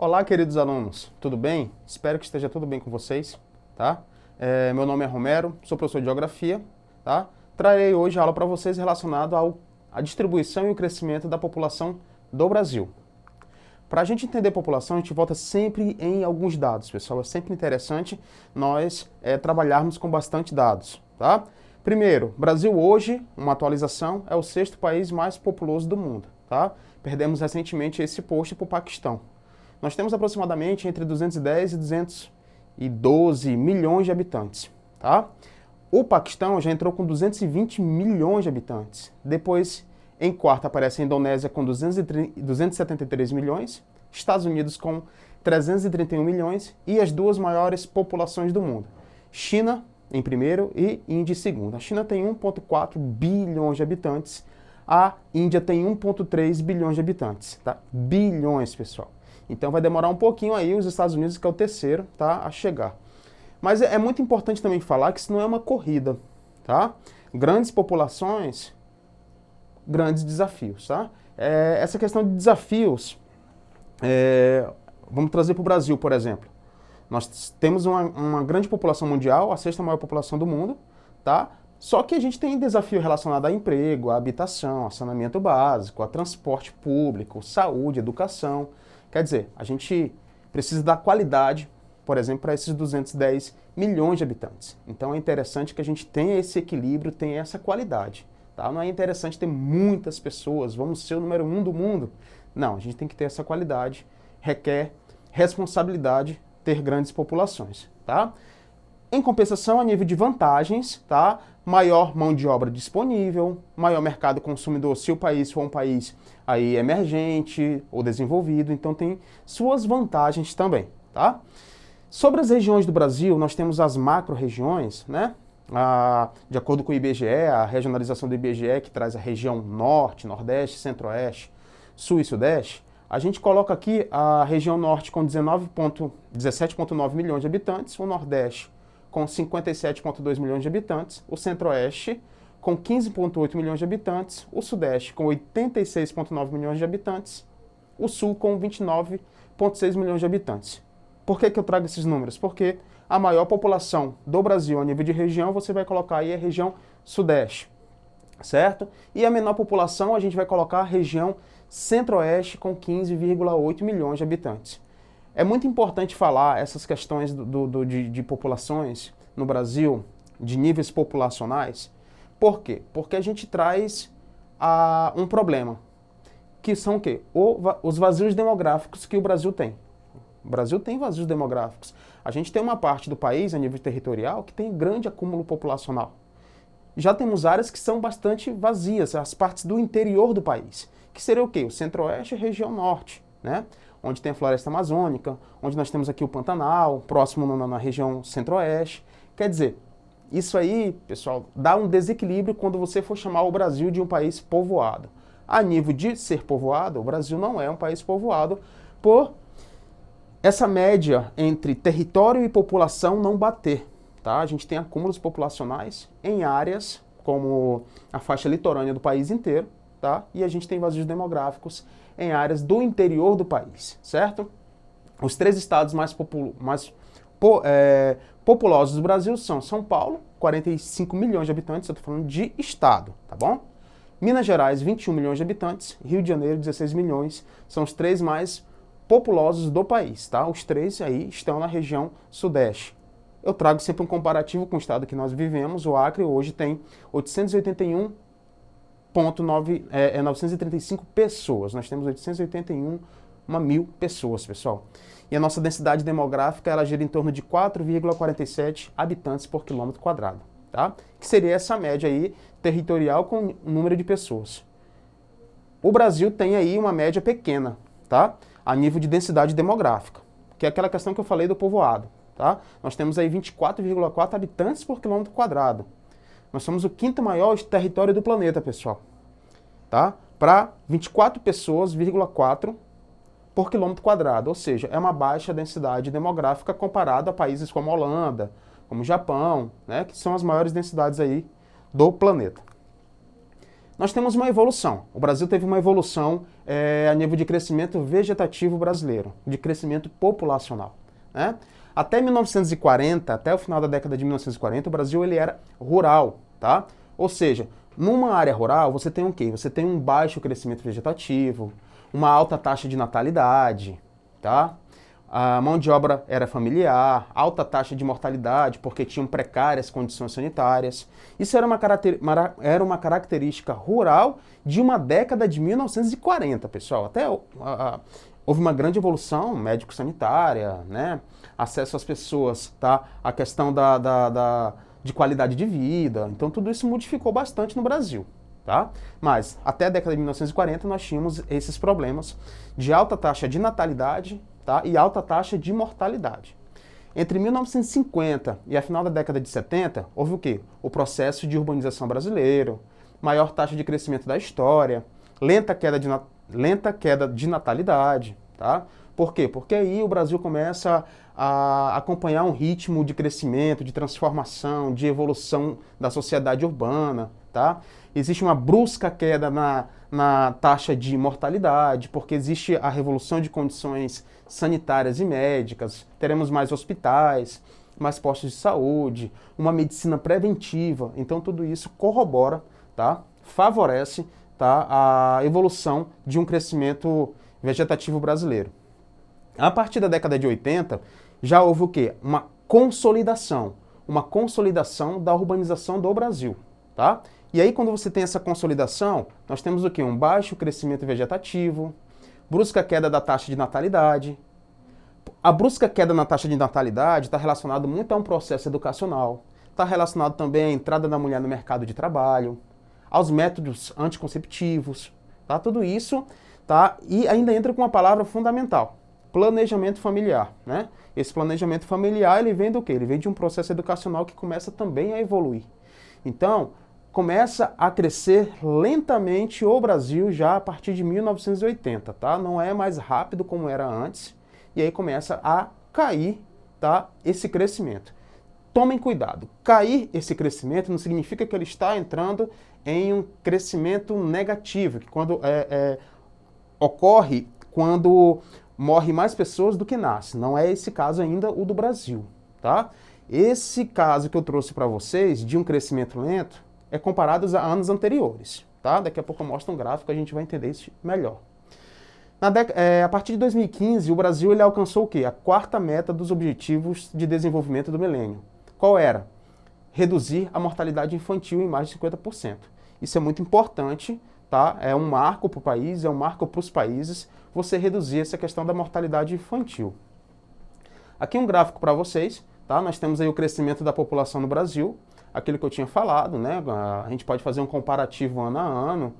Olá, queridos alunos, tudo bem? Espero que esteja tudo bem com vocês, tá? Meu nome é Romero, sou professor de Geografia, tá? Trarei hoje a aula para vocês relacionada à distribuição e o crescimento da população do Brasil. Para a gente entender a população, a gente volta sempre em alguns dados, pessoal. É sempre interessante nós trabalharmos com bastante dados, tá? Primeiro, Brasil hoje, uma atualização, é o sexto país mais populoso do mundo, tá? Perdemos recentemente esse posto para o Paquistão. Nós temos aproximadamente entre 210 e 212 milhões de habitantes, tá? O Paquistão já entrou com 220 milhões de habitantes. Depois, em quarto, aparece a Indonésia com 273 milhões, Estados Unidos com 331 milhões e as duas maiores populações do mundo. China em primeiro e Índia em segundo. A China tem 1,4 bilhões de habitantes, a Índia tem 1,3 bilhões de habitantes, tá? Bilhões, pessoal. Então vai demorar um pouquinho aí os Estados Unidos, que é o terceiro, tá, a chegar. Mas é muito importante também falar que isso não é uma corrida, tá? Grandes populações, grandes desafios, tá? Essa questão de desafios, vamos trazer para o Brasil, por exemplo. Nós temos uma grande população mundial, a sexta maior população do mundo, tá? Só que a gente tem desafio relacionado a emprego, a habitação, a saneamento básico, a transporte público, saúde, educação. Quer dizer, a gente precisa dar qualidade, por exemplo, para esses 210 milhões de habitantes. Então é interessante que a gente tenha esse equilíbrio, tenha essa qualidade. Tá? Não é interessante ter muitas pessoas, vamos ser o número 1 do mundo. Não, a gente tem que ter essa qualidade, requer responsabilidade ter grandes populações. Tá? Em compensação, a nível de vantagens, tá? Maior mão de obra disponível, maior mercado consumidor se o país for um país aí emergente ou desenvolvido, então tem suas vantagens também, tá? Sobre as regiões do Brasil, nós temos as macro-regiões, né? De acordo com o IBGE, a regionalização do IBGE, que traz a região Norte, Nordeste, Centro-Oeste, Sul e Sudeste, a gente coloca aqui a região Norte com 17,9 milhões de habitantes, o Nordeste com 57,2 milhões de habitantes, o Centro-Oeste com 15,8 milhões de habitantes, o Sudeste com 86,9 milhões de habitantes, o Sul com 29,6 milhões de habitantes. Por que eu trago esses números? Porque a maior população do Brasil a nível de região, você vai colocar aí a região Sudeste, certo? E a menor população a gente vai colocar a região Centro-Oeste com 15,8 milhões de habitantes. É muito importante falar essas questões de populações no Brasil, de níveis populacionais. Por quê? Porque a gente traz um problema, que são o quê? Os vazios demográficos que o Brasil tem. O Brasil tem vazios demográficos. A gente tem uma parte do país, a nível territorial, que tem grande acúmulo populacional. Já temos áreas que são bastante vazias, as partes do interior do país, que seria o quê? O Centro-Oeste e a região Norte, né? Onde tem a floresta amazônica, onde nós temos aqui o Pantanal, próximo na região Centro-Oeste. Quer dizer, isso aí, pessoal, dá um desequilíbrio quando você for chamar o Brasil de um país povoado. A nível de ser povoado, o Brasil não é um país povoado por essa média entre território e população não bater. Tá? A gente tem acúmulos populacionais em áreas como a faixa litorânea do país inteiro, tá? E a gente tem vazios demográficos em áreas do interior do país, certo? Os três estados mais populosos do Brasil são São Paulo, 45 milhões de habitantes, eu estou falando de estado, tá bom? Minas Gerais, 21 milhões de habitantes, Rio de Janeiro, 16 milhões, são os três mais populosos do país, tá? Os três aí estão na região Sudeste. Eu trago sempre um comparativo com o estado que nós vivemos, o Acre hoje tem 935 pessoas. Nós temos 881 mil pessoas, pessoal. E a nossa densidade demográfica, ela gira em torno de 4,47 habitantes por quilômetro quadrado, tá? Que seria essa média aí territorial com o número de pessoas. O Brasil tem aí uma média pequena, tá? A nível de densidade demográfica, que é aquela questão que eu falei do povoado, tá? Nós temos aí 24,4 habitantes por quilômetro quadrado. Nós somos o quinto maior território do planeta, pessoal. Tá? Para 24 pessoas,4 por quilômetro quadrado, ou seja, é uma baixa densidade demográfica comparada a países como a Holanda, como o Japão, né, que são as maiores densidades aí do planeta. nós temos uma evolução. O Brasil teve uma evolução a nível de crescimento vegetativo brasileiro, de crescimento populacional, né? Até 1940, até o final da década de 1940, o Brasil ele era rural, tá? Ou seja, numa área rural você tem o quê? Você tem um baixo crescimento vegetativo, uma alta taxa de natalidade, tá? A mão de obra era familiar, alta taxa de mortalidade porque tinham precárias condições sanitárias. Isso era uma característica rural de uma década de 1940, pessoal. Até houve uma grande evolução médico-sanitária, né? Acesso às pessoas, tá? A questão de qualidade de vida. Então tudo isso modificou bastante no Brasil, tá? Mas até a década de 1940 nós tínhamos esses problemas de alta taxa de natalidade, tá? E alta taxa de mortalidade. Entre 1950 e a final da década de 70, houve o quê? O processo de urbanização brasileiro, maior taxa de crescimento da história, lenta queda de natalidade, tá? Por quê? Porque aí o Brasil começa a acompanhar um ritmo de crescimento, de transformação, de evolução da sociedade urbana, tá? Existe uma brusca queda na taxa de mortalidade, porque existe a revolução de condições sanitárias e médicas, teremos mais hospitais, mais postos de saúde, uma medicina preventiva. Então tudo isso corrobora, tá? Favorece, tá? A evolução de um crescimento vegetativo brasileiro. A partir da década de 80, já houve o quê? Uma consolidação da urbanização do Brasil, tá? E aí, quando você tem essa consolidação, nós temos o quê? Um baixo crescimento vegetativo, brusca queda da taxa de natalidade. A brusca queda na taxa de natalidade está relacionado muito a um processo educacional, está relacionado também à entrada da mulher no mercado de trabalho, aos métodos anticonceptivos, tá? Tudo isso, tá? E ainda entra com uma palavra fundamental, planejamento familiar, né? Esse planejamento familiar, ele vem do quê? Ele vem de um processo educacional que começa também a evoluir. Então, começa a crescer lentamente o Brasil já a partir de 1980, tá? Não é mais rápido como era antes, e aí começa a cair, tá? Esse crescimento. Tomem cuidado, cair esse crescimento não significa que ele está entrando em um crescimento negativo, que ocorre quando morre mais pessoas do que nasce. Não é esse caso ainda o do Brasil, tá? Esse caso que eu trouxe para vocês de um crescimento lento é comparado a anos anteriores, tá? Daqui a pouco eu mostro um gráfico, a gente vai entender isso melhor. A partir de 2015, o Brasil ele alcançou o quê? A quarta meta dos Objetivos de Desenvolvimento do Milênio. Qual era? Reduzir a mortalidade infantil em mais de 50%. Isso é muito importante, tá? É um marco para o país, é um marco para os países, você reduzir essa questão da mortalidade infantil. Aqui um gráfico para vocês, tá? Nós temos aí o crescimento da população no Brasil, aquilo que eu tinha falado, né? A gente pode fazer um comparativo ano a ano.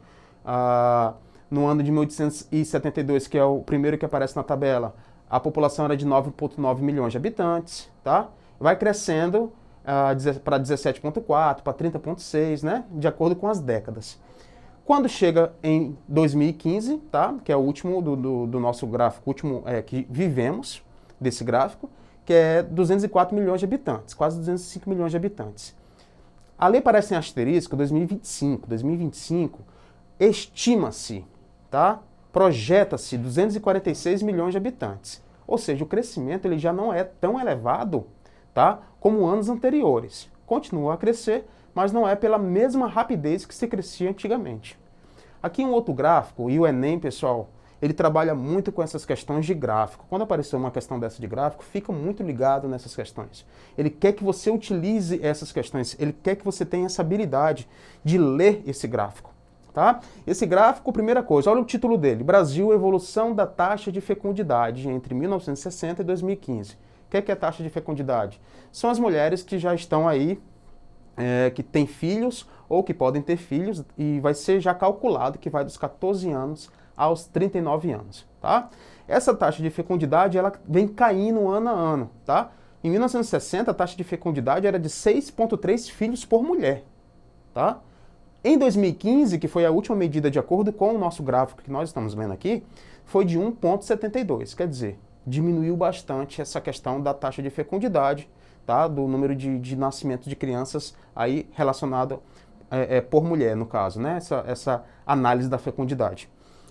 No ano de 1872, que é o primeiro que aparece na tabela, a população era de 9,9 milhões de habitantes, tá? Vai crescendo para 17,4, para 30,6, né? De acordo com as décadas. Quando chega em 2015, tá? Que é o último do nosso gráfico, o último que vivemos desse gráfico, que é 204 milhões de habitantes, quase 205 milhões de habitantes. Ali aparece em asterisco 2025. 2025 estima-se, tá? Projeta-se 246 milhões de habitantes. Ou seja, o crescimento ele já não é tão elevado, tá? Como anos anteriores. Continua a crescer, mas não é pela mesma rapidez que se crescia antigamente. Aqui um outro gráfico, e o Enem, pessoal, ele trabalha muito com essas questões de gráfico. Quando aparecer uma questão dessa de gráfico, fica muito ligado nessas questões. Ele quer que você utilize essas questões, ele quer que você tenha essa habilidade de ler esse gráfico, tá? Esse gráfico, primeira coisa, olha o título dele, Brasil, evolução da taxa de fecundidade entre 1960 e 2015. O que é a taxa de fecundidade? São as mulheres que já estão aí, que têm filhos ou que podem ter filhos, e vai ser já calculado que vai dos 14 anos aos 39 anos, tá? Essa taxa de fecundidade, ela vem caindo ano a ano, tá? Em 1960, a taxa de fecundidade era de 6,3 filhos por mulher, tá? Em 2015, que foi a última medida de acordo com o nosso gráfico que nós estamos vendo aqui, foi de 1,72, quer dizer, diminuiu bastante essa questão da taxa de fecundidade, tá? Do número de nascimento de crianças aí relacionado por mulher, no caso, né? Essa análise da fecundidade.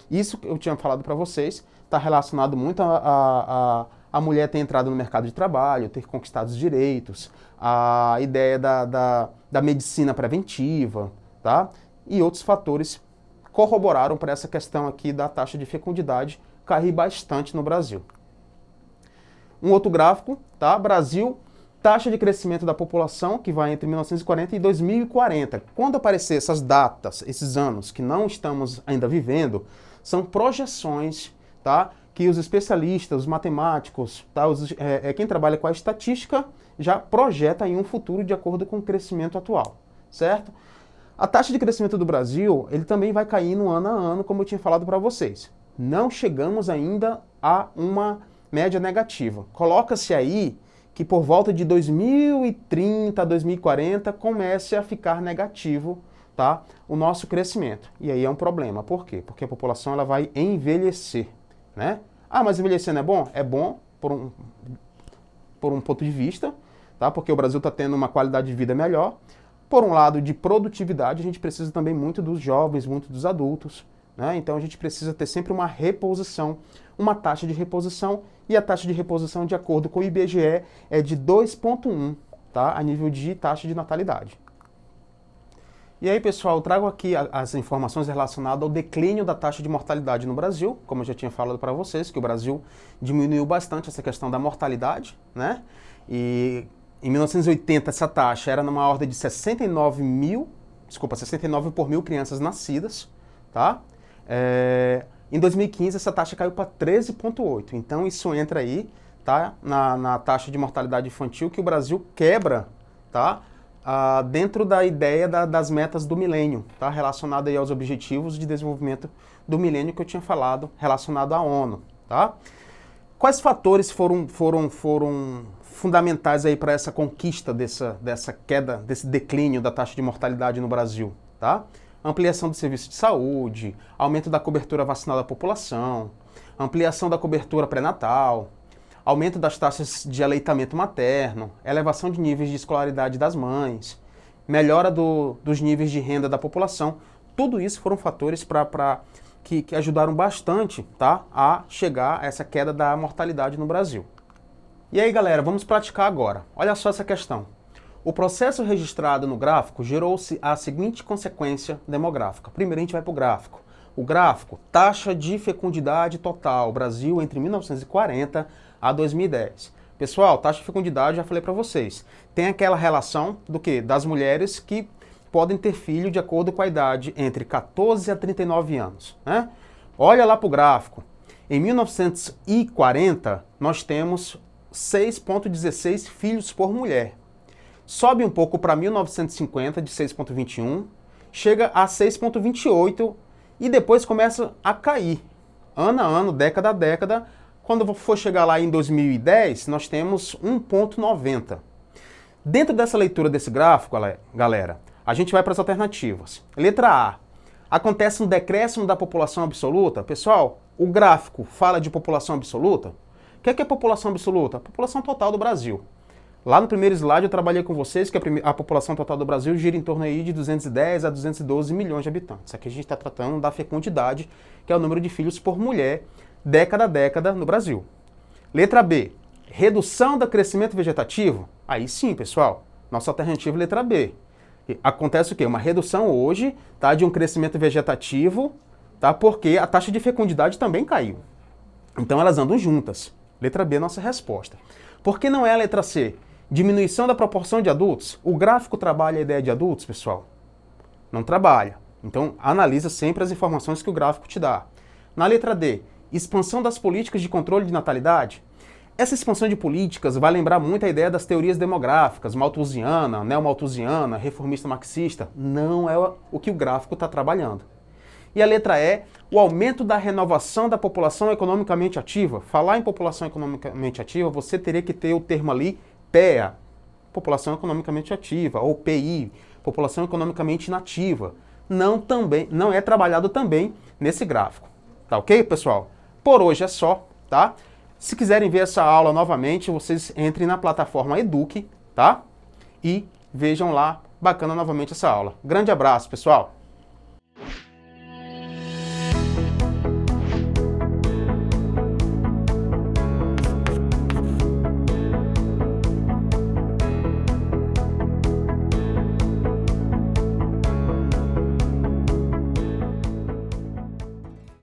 Isso que eu tinha falado para vocês está relacionado muito a mulher ter entrado no mercado de trabalho, ter conquistado os direitos, a ideia da medicina preventiva, tá? E outros fatores corroboraram para essa questão aqui da taxa de fecundidade cair bastante no Brasil. Um outro gráfico, tá? Brasil, taxa de crescimento da população, que vai entre 1940 e 2040. Quando aparecer essas datas, esses anos que não estamos ainda vivendo, são projeções, tá? Que os especialistas, os matemáticos, tá? Quem trabalha com a estatística já projeta em um futuro de acordo com o crescimento atual, certo? A taxa de crescimento do Brasil, ele também vai caindo ano a ano, como eu tinha falado para vocês. Não chegamos ainda a uma média negativa. Coloca-se aí que por volta de 2030, 2040, comece a ficar negativo, tá? O nosso crescimento. E aí é um problema. Por quê? Porque a população ela vai envelhecer, né? Ah, mas envelhecer não é bom? É bom por um ponto de vista, tá? Porque o Brasil está tendo uma qualidade de vida melhor. Por um lado, de produtividade, a gente precisa também muito dos jovens, muito dos adultos, né? Então a gente precisa ter sempre uma reposição, uma taxa de reposição, e a taxa de reposição, de acordo com o IBGE, é de 2,1, tá? A nível de taxa de natalidade. E aí, pessoal, eu trago aqui as informações relacionadas ao declínio da taxa de mortalidade no Brasil, como eu já tinha falado para vocês, que o Brasil diminuiu bastante essa questão da mortalidade, né? E em 1980 essa taxa era numa ordem de 69 por mil crianças nascidas, tá? Em 2015 essa taxa caiu para 13,8. Então isso entra aí, tá? Na taxa de mortalidade infantil que o Brasil quebra, tá? Dentro da ideia das metas do milênio, tá? Relacionada aí aos objetivos de desenvolvimento do milênio que eu tinha falado, relacionado à ONU, tá? Quais fatores foram fundamentais aí para essa conquista dessa queda, desse declínio da taxa de mortalidade no Brasil, tá? Ampliação do serviço de saúde, aumento da cobertura vacinal da população, ampliação da cobertura pré-natal, aumento das taxas de aleitamento materno, elevação de níveis de escolaridade das mães, melhora dos níveis de renda da população. Tudo isso foram fatores que ajudaram bastante, tá, a chegar a essa queda da mortalidade no Brasil. E aí, galera, vamos praticar agora. Olha só essa questão. O processo registrado no gráfico gerou-se a seguinte consequência demográfica. Primeiro a gente vai para o gráfico. O gráfico, taxa de fecundidade total, Brasil entre 1940 a 2010. Pessoal, taxa de fecundidade, já falei para vocês, tem aquela relação do quê? Das mulheres que podem ter filho de acordo com a idade entre 14 a 39 anos, né? Olha lá para o gráfico. Em 1940, nós temos 6,16 filhos por mulher. Sobe um pouco para 1950, de 6,21, chega a 6,28 e depois começa a cair, ano a ano, década a década. Quando for chegar lá em 2010, nós temos 1,90. Dentro dessa leitura desse gráfico, galera, a gente vai para as alternativas. Letra A. Acontece um decréscimo da população absoluta. Pessoal, o gráfico fala de população absoluta. O que é população absoluta? A população total do Brasil. Lá no primeiro slide eu trabalhei com vocês que a população total do Brasil gira em torno aí de 210 a 212 milhões de habitantes. Aqui a gente está tratando da fecundidade, que é o número de filhos por mulher, década a década no Brasil. Letra B, redução do crescimento vegetativo. Aí sim, pessoal, nossa alternativa é letra B. Acontece o quê? Uma redução hoje, tá, de um crescimento vegetativo, tá, porque a taxa de fecundidade também caiu. Então elas andam juntas. Letra B é nossa resposta. Por que não é a letra C? Diminuição da proporção de adultos. O gráfico trabalha a ideia de adultos, pessoal? Não trabalha. Então, analisa sempre as informações que o gráfico te dá. Na letra D, expansão das políticas de controle de natalidade. Essa expansão de políticas vai lembrar muito a ideia das teorias demográficas, malthusiana, neomalthusiana, reformista marxista. Não é o que o gráfico está trabalhando. E a letra E, o aumento da renovação da população economicamente ativa. Falar em população economicamente ativa, você teria que ter o termo ali PEA, população economicamente ativa, ou PI, população economicamente inativa. Não é trabalhado também nesse gráfico. Tá ok, pessoal? Por hoje é só, tá? Se quiserem ver essa aula novamente, vocês entrem na plataforma Eduque, tá? E vejam lá bacana novamente essa aula. Grande abraço, pessoal!